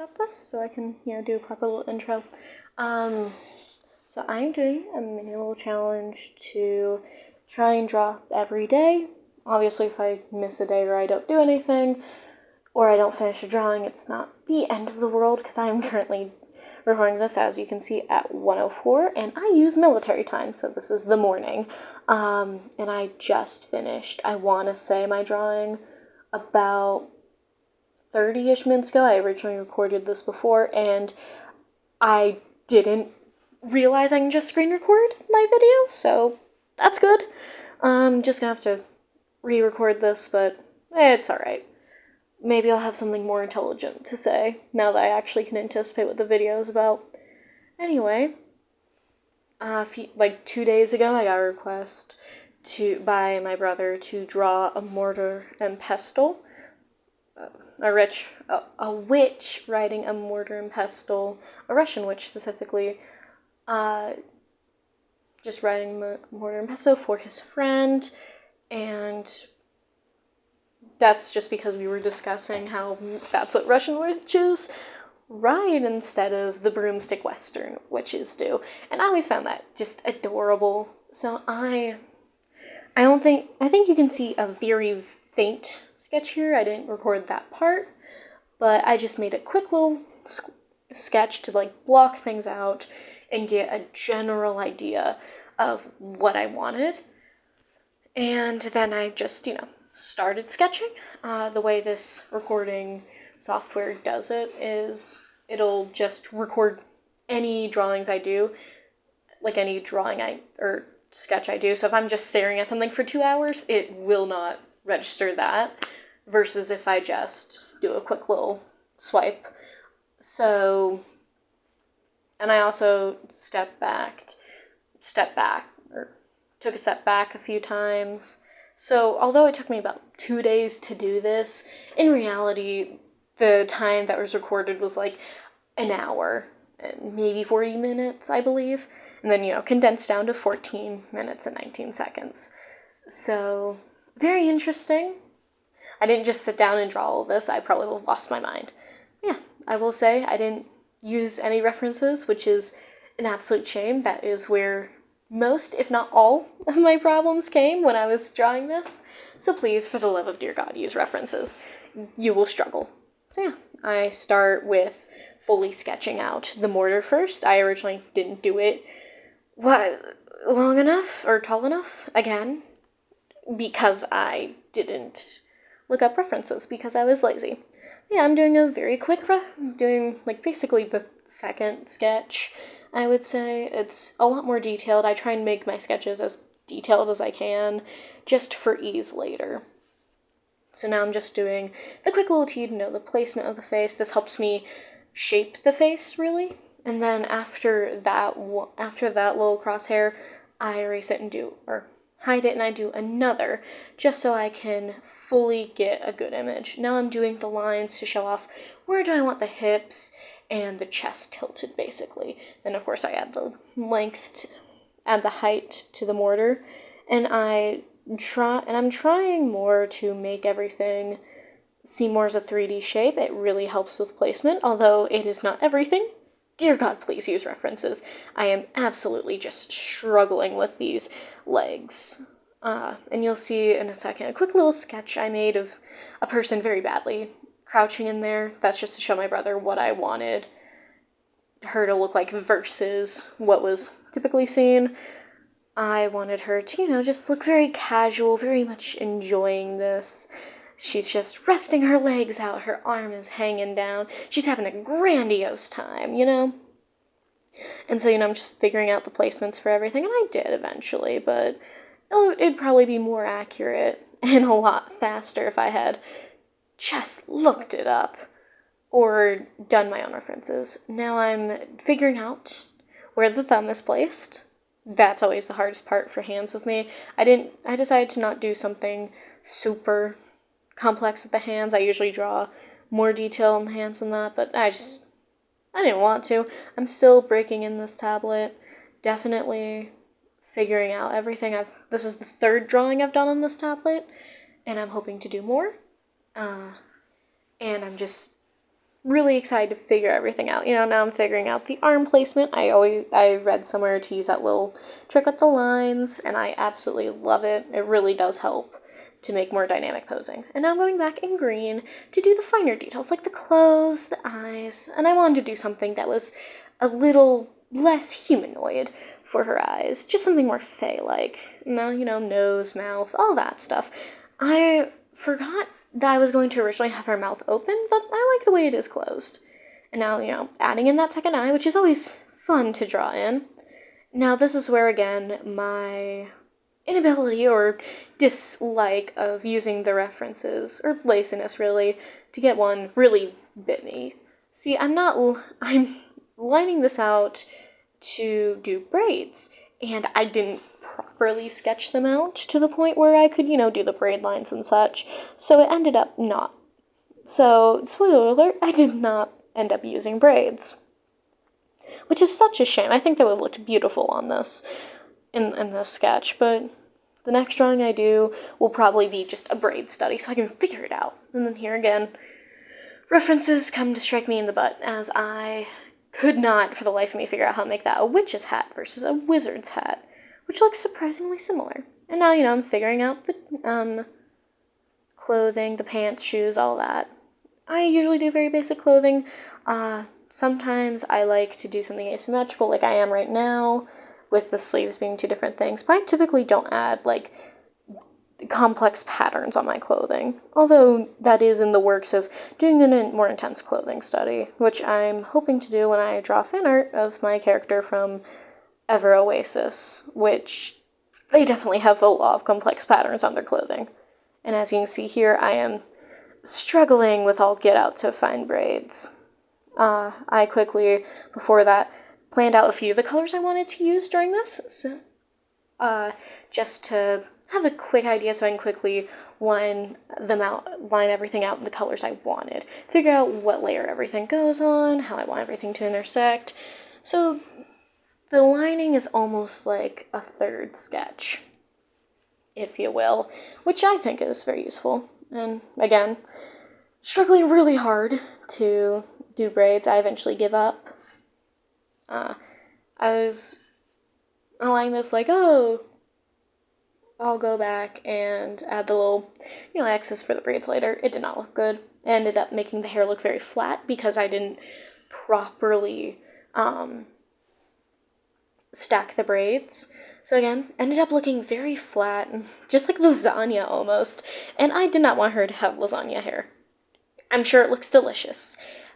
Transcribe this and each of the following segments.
about this so I can, do a proper little intro. So I'm doing a mini little challenge to try and draw every day. Obviously, if I miss a day or I don't do anything, or I don't finish a drawing, it's not the end of the world, because I am currently recording this, as you can see, at 1:04, and I use military time, so this is the morning. And I just finished, I want to say, my drawing about 30-ish minutes ago. I originally recorded this before, and I didn't realize I can just screen record my video, so that's good. Just gonna have to re-record this, but it's alright. Maybe I'll have something more intelligent to say now that I actually can anticipate what the video is about. Anyway, like 2 days ago, I got a request by my brother to draw a mortar and pestle. A witch riding a mortar and pestle, a Russian witch specifically, just riding a mortar and pestle for his friend, and that's just because we were discussing how that's what Russian witches ride instead of the broomstick Western witches do, and I always found that just adorable. So I think you can see a very faint sketch here. I didn't record that part, but I just made a quick little sketch to like block things out and get a general idea of what I wanted. And then I just, started sketching. The way this recording software does it is it'll just record any drawings I do, like any drawing or sketch I do. So if I'm just staring at something for 2 hours, it will not register that, versus if I just do a quick little swipe. So, and I also took a step back a few times. So although it took me about 2 days to do this, in reality, the time that was recorded was like an hour and maybe 40 minutes, I believe. And then, condensed down to 14 minutes and 19 seconds. So, very interesting. I didn't just sit down and draw all this. I probably would have lost my mind. Yeah, I will say I didn't use any references, which is an absolute shame. That is where most, if not all, of my problems came when I was drawing this. So please, for the love of dear God, use references. You will struggle. So yeah, I start with fully sketching out the mortar first. I originally didn't do it long enough or tall enough, again, because I didn't look up references, because I was lazy. Yeah, I'm doing a very quick doing like basically the second sketch, I would say. It's a lot more detailed. I try and make my sketches as detailed as I can, just for ease later. So now I'm just doing the quick little tea to know the placement of the face. This helps me shape the face, really. And then after that little crosshair, I erase it or hide it, and I do another, just so I can fully get a good image. Now I'm doing the lines to show off where do I want the hips and the chest tilted, basically. Then of course I add the add the height to the mortar, and I'm trying more to make everything seem more as a 3D shape. It really helps with placement, although it is not everything. Dear God, please use references. I am absolutely just struggling with these legs. And you'll see in a second a quick little sketch I made of a person very badly crouching in there. That's just to show my brother what I wanted her to look like versus what was typically seen. I wanted her to, just look very casual, very much enjoying this. She's just resting her legs out, her arm is hanging down. She's having a grandiose time, And so, I'm just figuring out the placements for everything, and I did eventually, but it'd probably be more accurate and a lot faster if I had just looked it up or done my own references. Now I'm figuring out where the thumb is placed. That's always the hardest part for hands with me. I decided to not do something super complex with the hands. I usually draw more detail in the hands than that, but I didn't want to. I'm still breaking in this tablet, definitely figuring out everything. This is the third drawing I've done on this tablet, and I'm hoping to do more. And I'm just really excited to figure everything out. You know, now I'm figuring out the arm placement. I read somewhere to use that little trick with the lines, and I absolutely love it. It really does help to make more dynamic posing. And now I'm going back in green to do the finer details, like the clothes, the eyes, and I wanted to do something that was a little less humanoid for her eyes, just something more fae-like. No, you know, nose, mouth, all that stuff. I forgot that I was going to originally have her mouth open, but I like the way it is closed. And now, you know, adding in that second eye, which is always fun to draw in. Now this is where, again, my inability or dislike of using the references, or laziness really, to get one really bit me. See, I'm lining this out to do braids, and I didn't properly sketch them out to the point where I could, you know, do the braid lines and such, so it ended up not. So, spoiler alert, I did not end up using braids. Which is such a shame. I think that would have looked beautiful on this, in this sketch, but the next drawing I do will probably be just a braid study, so I can figure it out. And then here again, references come to strike me in the butt, as I could not, for the life of me, figure out how to make that a witch's hat versus a wizard's hat, which looks surprisingly similar. And now, you know, I'm figuring out the clothing, the pants, shoes, all that. I usually do very basic clothing. Sometimes I like to do something asymmetrical, like I am right now, with the sleeves being two different things, but I typically don't add, like, complex patterns on my clothing, although that is in the works of doing a more intense clothing study, which I'm hoping to do when I draw fan art of my character from Ever Oasis, which they definitely have a lot of complex patterns on their clothing. And as you can see here, I am struggling with all get out to find braids. I quickly, before that, planned out a few of the colors I wanted to use during this, so, just to have a quick idea so I can quickly line everything out in the colors I wanted. Figure out what layer everything goes on, how I want everything to intersect. So the lining is almost like a third sketch, if you will, which I think is very useful. And again, struggling really hard to do braids. I eventually give up. I was lining this like, oh, I'll go back and add the little, you know, X's for the braids later. It did not look good. I ended up making the hair look very flat because I didn't properly stack the braids. So again, ended up looking very flat, just like lasagna almost. And I did not want her to have lasagna hair. I'm sure it looks delicious.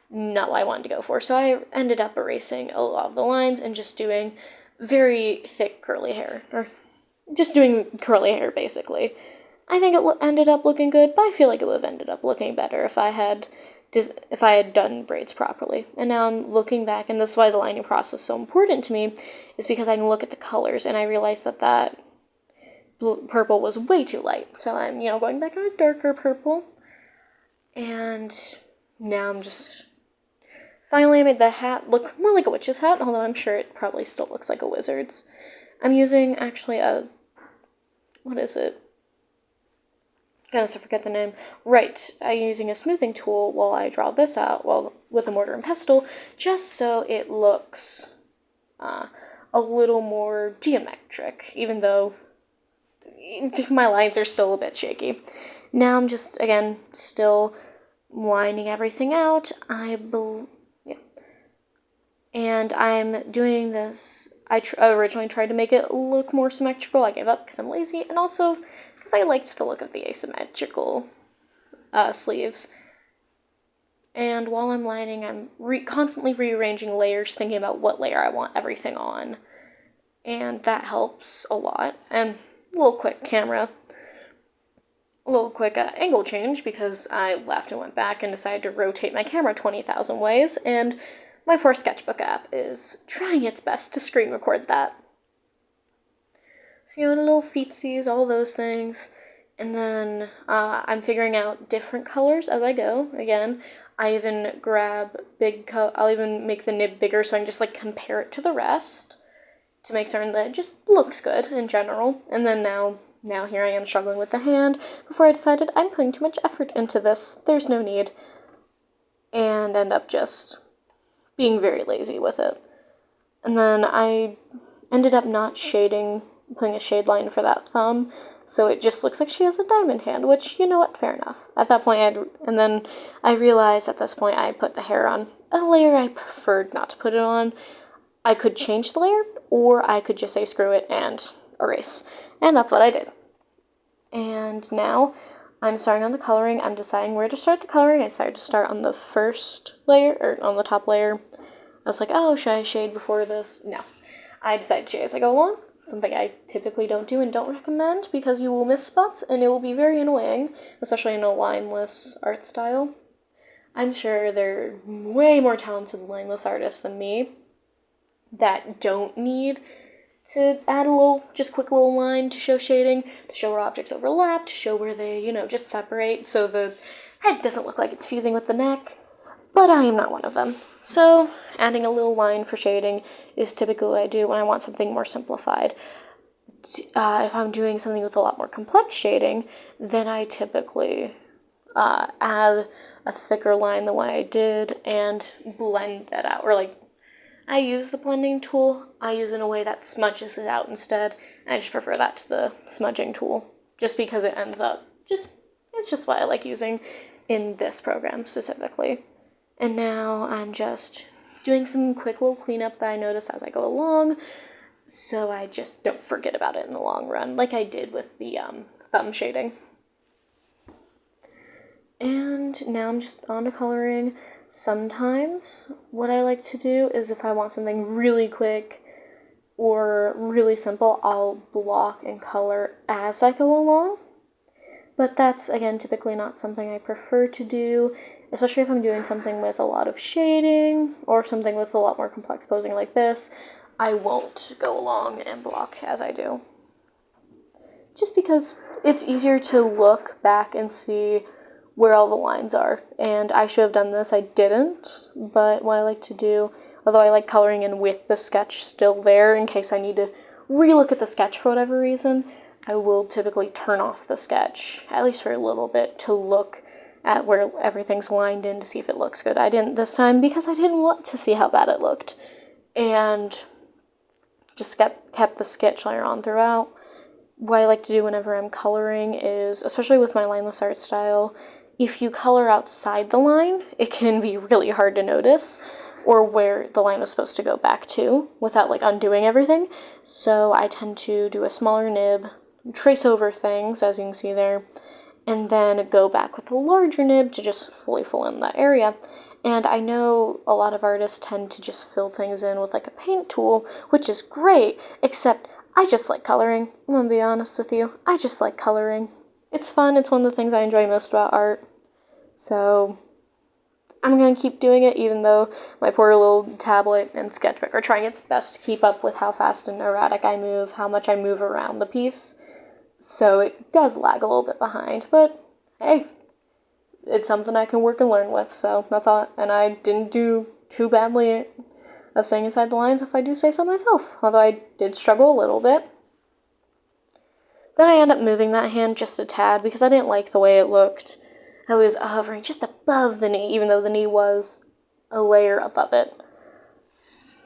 Not what I wanted to go for. So I ended up erasing a lot of the lines and just doing very thick curly hair, or just doing curly hair, basically. I think it ended up looking good, but I feel like it would have ended up looking better if I had done braids properly. And now I'm looking back, and this is why the lining process is so important to me, is because I can look at the colors, and I realized that purple was way too light. So I'm, you know, going back on a darker purple. And now I'm just... Finally, I made the hat look more like a witch's hat, although I'm sure it probably still looks like a wizard's. I'm using, actually, what is it? Goodness, I forget the name. Right, I'm using a smoothing tool while I draw this out, with a mortar and pestle, just so it looks a little more geometric, even though my lines are still a bit shaky. Now I'm just, again, still lining everything out. And I'm doing this. I originally tried to make it look more symmetrical. I gave up because I'm lazy, and also because I liked the look of the asymmetrical sleeves. And while I'm lining, I'm constantly rearranging layers, thinking about what layer I want everything on. And that helps a lot. And a little quick angle change, because I left and went back and decided to rotate my camera 20,000 ways, and my poor sketchbook app is trying its best to screen record that. So, you know, the little feetsies, all those things. And then I'm figuring out different colors as I go. Again, I even grab I'll even make the nib bigger so I can just, like, compare it to the rest to make certain that it just looks good in general. And then now here I am struggling with the hand before I decided I'm putting too much effort into this. There's no need. and end up just being very lazy with it. And then I ended up not putting a shade line for that thumb, so it just looks like she has a diamond hand, which, you know what, fair enough. At that point, and then I realized at this point I put the hair on a layer I preferred not to put it on. I could change the layer, or I could just say screw it and erase. And that's what I did. And now I'm starting on the coloring. I'm deciding where to start the coloring. I decided to start on the first layer, or on the top layer. I was like, oh, should I shade before this? No. I decided to shade as I go along. Something I typically don't do and don't recommend because you will miss spots and it will be very annoying, especially in a lineless art style. I'm sure there are way more talented lineless artists than me that don't need to add a little, just quick little line to show shading, to show where objects overlap, to show where they, just separate so the head doesn't look like it's fusing with the neck. But I am not one of them. So adding a little line for shading is typically what I do when I want something more simplified. If I'm doing something with a lot more complex shading, then I typically add a thicker line the way I did and blend that out. Or I use the blending tool. I use it in a way that smudges it out instead. And I just prefer that to the smudging tool, just because it ends up it's just what I like using in this program specifically. And now I'm just doing some quick little cleanup that I notice as I go along, so I just don't forget about it in the long run, like I did with the thumb shading. And now I'm just on to coloring. Sometimes what I like to do is if I want something really quick or really simple, I'll block and color as I go along. But that's, again, typically not something I prefer to do, especially if I'm doing something with a lot of shading or something with a lot more complex posing like this. I won't go along and block as I do. Just because it's easier to look back and see where all the lines are. And I should have done this, I didn't. But what I like to do, although I like coloring in with the sketch still there in case I need to relook at the sketch for whatever reason, I will typically turn off the sketch, at least for a little bit, to look at where everything's lined in to see if it looks good. I didn't this time because I didn't want to see how bad it looked. And just kept the sketch layer on throughout. What I like to do whenever I'm coloring is, especially with my lineless art style, if you color outside the line, it can be really hard to notice or where the line was supposed to go back to without undoing everything. So I tend to do a smaller nib, trace over things, as you can see there, and then go back with a larger nib to just fully fill in that area. And I know a lot of artists tend to just fill things in with a paint tool, which is great, except I just like coloring. I'm gonna be honest with you. I just like coloring. It's fun. It's one of the things I enjoy most about art. So I'm gonna keep doing it, even though my poor little tablet and sketchbook are trying its best to keep up with how fast and erratic I move, how much I move around the piece. So it does lag a little bit behind, but hey, it's something I can work and learn with, so that's all. And I didn't do too badly of staying inside the lines, if I do say so myself, although I did struggle a little bit. Then I ended up moving that hand just a tad because I didn't like the way it looked. I was hovering just above the knee, even though the knee was a layer above it.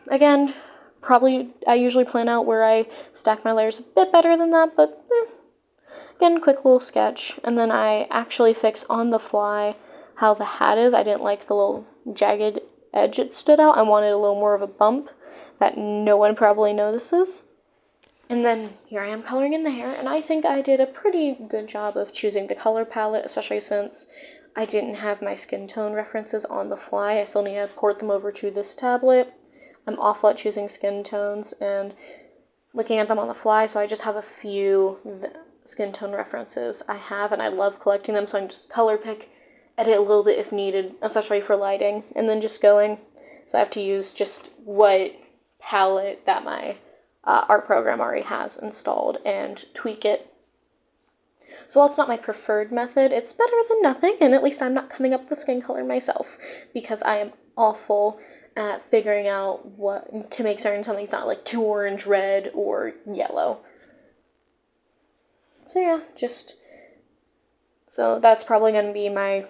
Again, probably I usually plan out where I stack my layers a bit better than that, but again, quick little sketch. And then I actually fix on the fly how the hat is. I didn't like the little jagged edge it stood out. I wanted a little more of a bump that no one probably notices. And then here I am coloring in the hair, and I think I did a pretty good job of choosing the color palette, especially since I didn't have my skin tone references on the fly. I still need to port them over to this tablet. I'm awful at choosing skin tones and looking at them on the fly, so I just have a few skin tone references I have, and I love collecting them, so I can just color pick, edit a little bit if needed, especially for lighting, and then just going. So I have to use just what palette that my art program already has installed and tweak it. So while it's not my preferred method, it's better than nothing, and at least I'm not coming up with skin color myself, because I am awful at figuring out what to make certain something's not too orange, red, or yellow. So yeah, so that's probably going to be my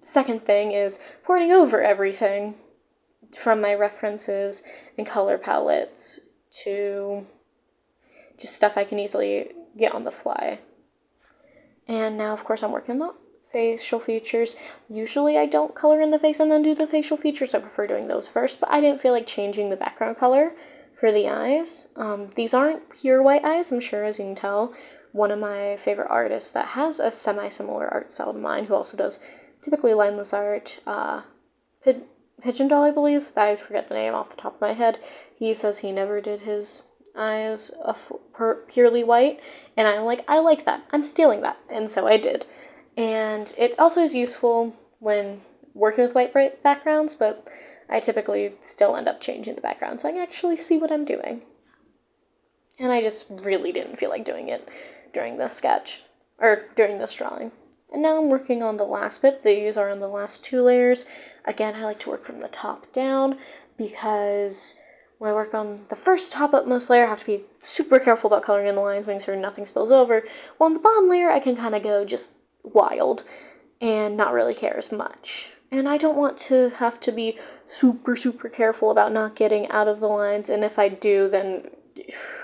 second thing is porting over everything from my references and color palettes to just stuff I can easily get on the fly. And now, of course, I'm working on the facial features. Usually I don't color in the face and then do the facial features. I prefer doing those first, but I didn't feel like changing the background color for the eyes. These aren't pure white eyes, I'm sure, as you can tell. One of my favorite artists that has a semi-similar art style to mine, who also does typically lineless art, Pigeon Doll, I believe. I forget the name off the top of my head. He says he never did his eyes purely white, and I'm like, I like that. I'm stealing that, and so I did. And it also is useful when working with white backgrounds, but I typically still end up changing the background so I can actually see what I'm doing. And I just really didn't feel like doing it during this sketch, or during this drawing. And now I'm working on the last bit. These are on the last 2 layers. Again, I like to work from the top down because when I work on the first top upmost layer, I have to be super careful about coloring in the lines, making sure nothing spills over. While on the bottom layer, I can kind of go just wild and not really care as much. And I don't want to have to be super careful about not getting out of the lines, and if I do, then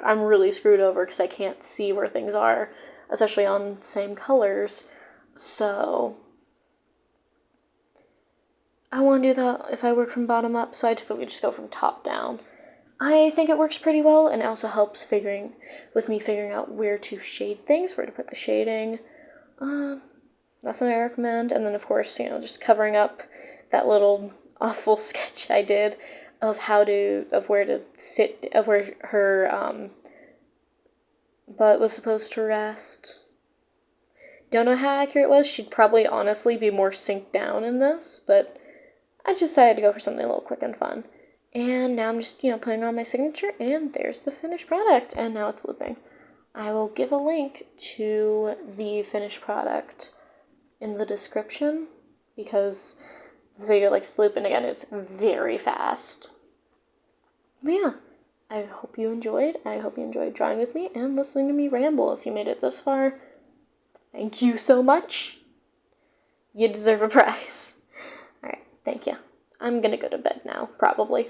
I'm really screwed over because I can't see where things are, especially on same colors. So I want to do that if I work from bottom up, so I typically just go from top down. I think it works pretty well, and it also helps figuring out where to shade things, where to put the shading. That's what I recommend. And then, of course, just covering up that little awful sketch I did of where her butt was supposed to rest. Don't know how accurate it was. She'd probably honestly be more synced down in this, but I just decided to go for something a little quick and fun. And now I'm just, putting on my signature, and there's the finished product. And now it's looping. I will give a link to the finished product in the description, because the video likes to loop, and again, it's very fast. But yeah, I hope you enjoyed. I hope you enjoyed drawing with me and listening to me ramble. If you made it this far, thank you so much. You deserve a prize. Alright, thank you. I'm gonna go to bed now, probably.